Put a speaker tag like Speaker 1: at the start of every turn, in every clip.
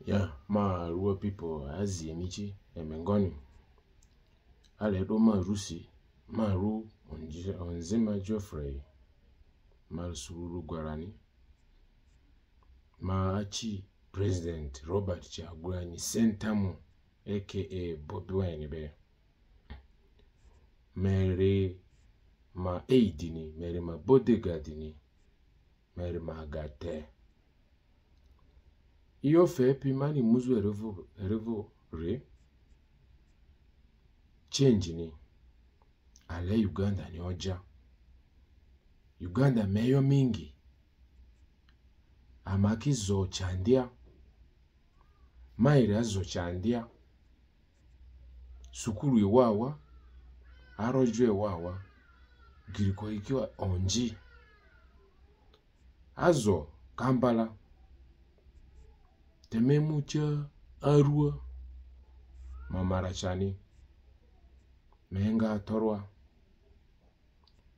Speaker 1: Ya, ma ruwa people azi emichi emengoni. Ale do ma rusi, ma ru onzima Geoffrey, ma sururu Gwarani, ma achi President Robert Kyagulanyi Ssentamu aka Bobi Wine be. Mere ma aidini, mere ma bodyguard ni, mere ma gate. Iyo fe pi mani muzu erevo re change ni ale Uganda ni oja. Uganda meyo mingi amaki zo chandia maire zo chandia sukuru iwawa arojo iwawa giriko ikiwa onji azo Kampala tememucha Arua mamarachani menga torwa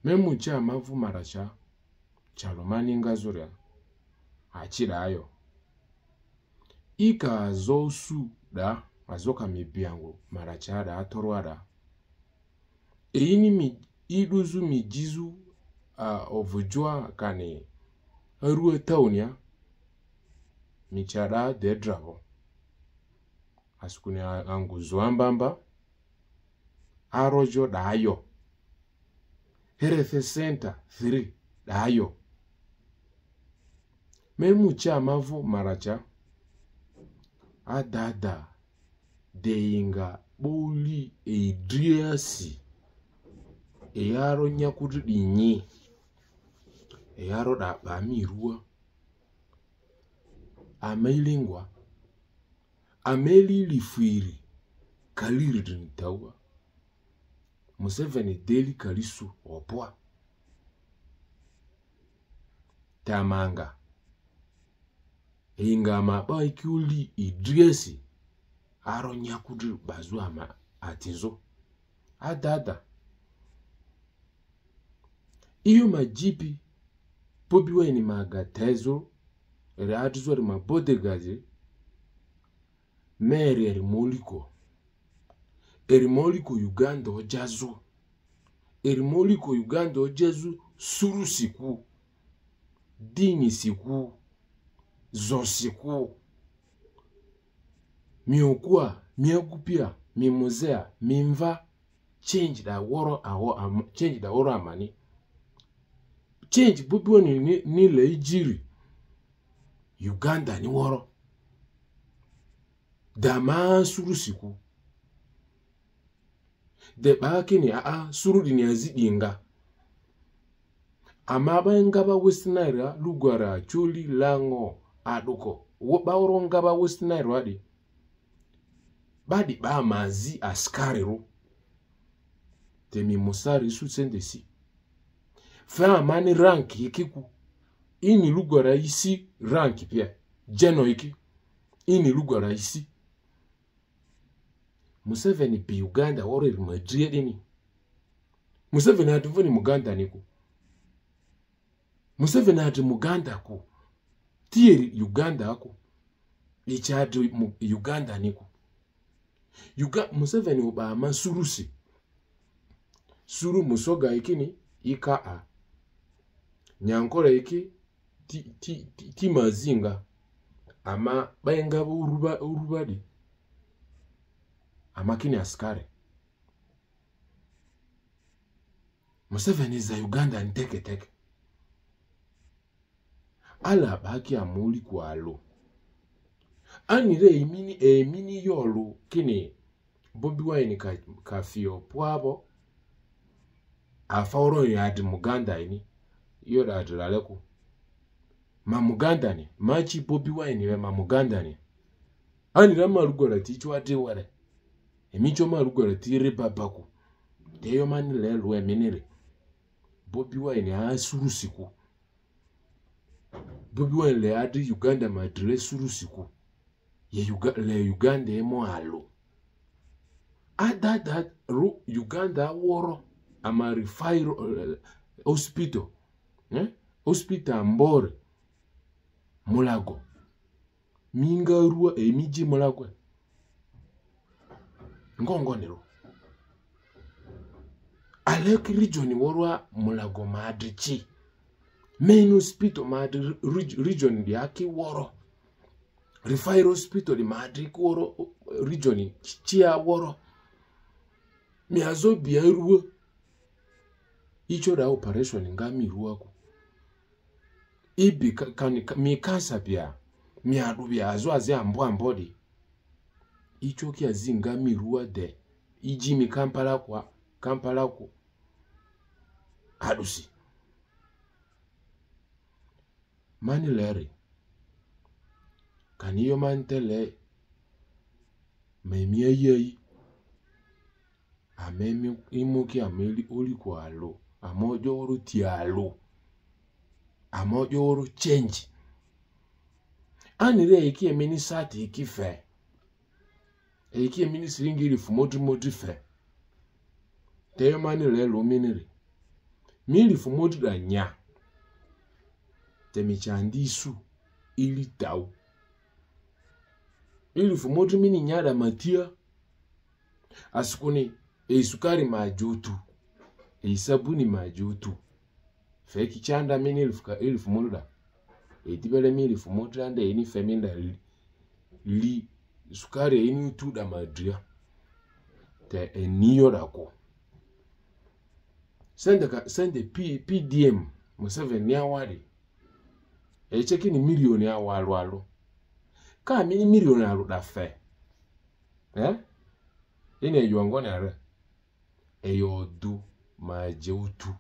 Speaker 1: memucha mavu maracha chalomani ngazuria achirayo ika zosu da azoka mibiango maracha da atorwa da mi iduzu mi jizu ovujwa kane Arua taunia michara de dravo asukuni anguzo ambamba arojo dayo Health Center 3 dayo memucha mavu maracha adada deinga boli edriasi eyaro nyakudu dinyi eyaro da bamirua amelingwa ameli lifiri kaliridin tawa Museveni deli kalisu opwa tamanga inga maba ikiuli idriesi aro nyakudu bazu ama atizo adada iyo majipi Bobi Wine magatezo ere atizo ma bodegazi mere erimoliko Uganda ojazu erimoliko Uganda ojazu suru siku dini siku zosiku miokua miagupia mimuzea mimva change da woro amani change Bobi Wine ni leijiri Uganda ni woro dama suru siku de bakini suru dini azidinga amaba ngaba westnaira lugwara choli lango aduko bawro ngaba westnaira wadi badi ba mazi askariru temi musari su sendesi fa mani rank ikiku ini lugwara isi rank pia jeno iki ini lugwara isi Museveni pi Uganda wore madriedi ni Museveni atuvuni Muganda niku Museveni ati Muganda ku tieri Uganda aku ichatu Uganda niku Museveni uba masurusi suru musoga ikini ika nyankore iki ti mazinga ama bayenga urubadi amakini askare Museveni za Uganda nteke ala baki amuli kwalo anire emini yolo kini Bobi Wine kafio pwabo afauro yadi Muganda ini yoda adlaleko ma Muganda ni machi Bobi Wine we ma Muganda ni anire marugora tichwa wale emicho marugora tire babaku deyo mani lelo eminire Bobi Wine asurusiku Bobi Wine le adi Uganda madre surusiku le Uganda emo alo adada ru Uganda woro ama refairo hospital hospital Mbore Mulago minga ruwa miji mulakwe ngongonero alek region worwa mulago madrichi main hospital madri region di aki woro referral hospital di madri woro region chia woro mi azo bia ruwa icho da operation ngami ruwa ko ibi kan mi kansa bia mi adu bia azo azi ambodi icho kia zinga mi ruwa de iji mi Kampala ko adusi mani leri kaniyo mantele memia yei amemi imuki ameli oli ko alo amojo oru ti alo amojo oru change anire eki emeni sati eki fe eki emeni siringiri fumodri fe te mani le lo miniri mili fumodri da nya temichandisu ili tau ili fumodri mini nyada matia askuni sukari majutu sabuni majutu feki chanda mini ili fumodra tibele mili fumodra ande ini feminda li sukari ini tuda madria te eniyo dako sende PDM Museveni ya wadi cheki ni milioni ya walwalo ka mini milioni ya da fe ine yuangone are eyodu majeutu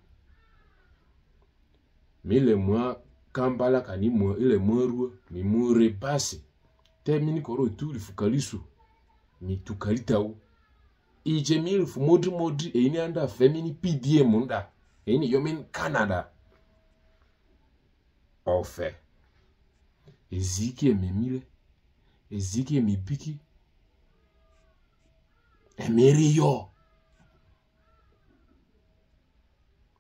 Speaker 1: mile mwa Kampala kani mwa ile mwa mi mure basi te mini koro tu fukalisu mi tukalita u ije mil fu modri ini anda femini PDM nda ini yomin Canada ofe eziki ememile eziki emibiki emeriyo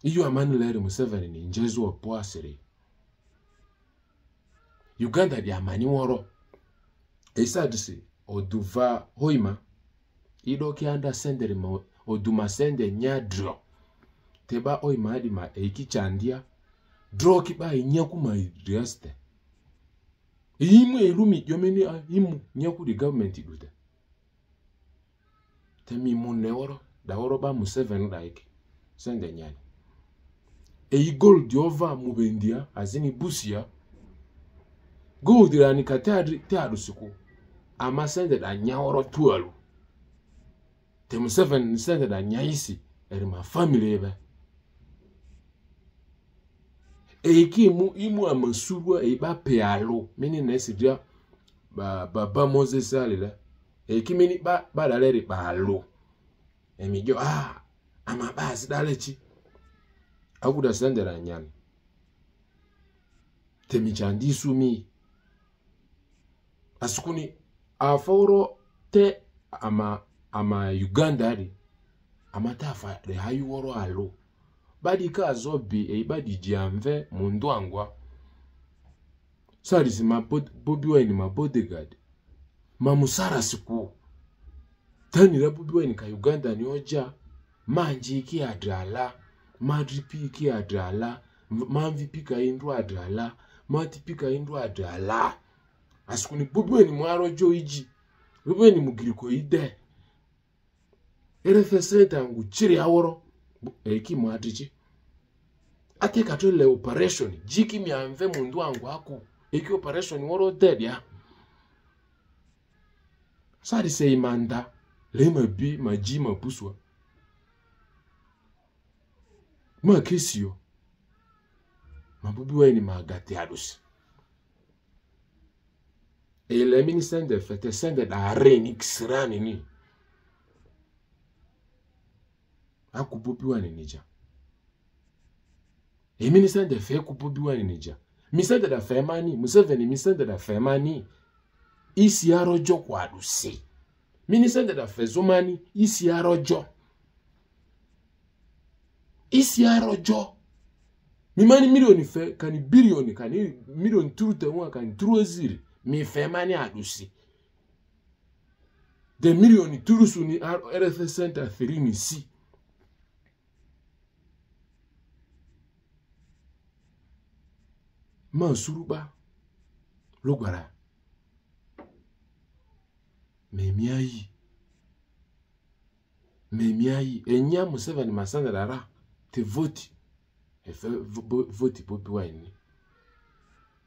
Speaker 1: iyo amani lere Museveni ni njezu opo asiri Uganda di amani woro esadisi oduva hoima idoki anda sendere oduma sende nyadro teba hoima adi ma eki chandia dro ki ba nyaku ma riaste imu elumi yomeni imu nyaku di government idute temi munne woro da woro ba Museveni da eki sende nyani gold di ova mubendia azini busia gold rani katadri teadu suku ama sende da nyaworo tualu te Museveni sende da nyaisi eri ma family ebe imu amasurwa ba pealo mini nesidia baba Moses alila mini ba daleri ba alo emijo ama basi dalechi akuda sende da nyani temichandisu mi asukuni aforo te ama Uganda di amatafa de hayu woro alo badi ka zobi badi jiamve mundu angwa sadisi ma Bobi Wine ma bodyguard ma musara siku tani la Bobi Wine ka Uganda ni oja manji ki adrala madripi ki adrala manvipi ka indu adrala matipi ka indu adrala asukuni Bobi Wine mwaro jo iji Bobi Wine mugiriko ide RFS tangu chiri aworo eki mwadrichi ate katole operation jiki mi anve mundu wangu aku eki operation woro dead ya sadi se imanda lema bi maji mapuswa ma kesio Bobi Wine magate adusi le ministère de fête sende da renix rani ni aku Bobi Wine nija ministère de fête ku Bobi Wine nija ministère de fête mani Museveni ministère de fête mani isi arojo kwa adusi ministère de fête zomani isi arojo mimani milioni fe kani bilioni kani milioni turute mwa kani truoziri mi fema ni adusi de milioni turusu ni RF Center 3 ni si Mansuruba logwara memiayi enya Museveni masanda dara te vote vote Bobi Wine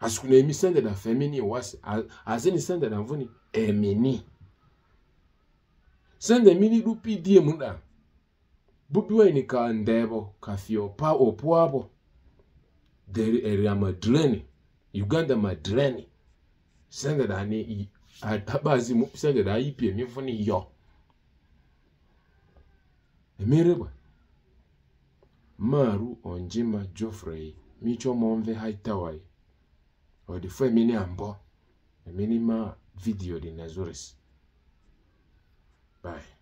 Speaker 1: askuna emi sanda da femini wasi azeni sanda da mvuni emini sanda mini lupi die munda Bobi Wine ka ndebo ka fio pa opoabo deri area Madleni Uganda Madleni sanda da ni abazi mu sanda da ipi emi mvuni yo emereba Maru Onjima Geoffrey micho monve haitawai odi fue mini ambo minima video di Nazuris. Bye.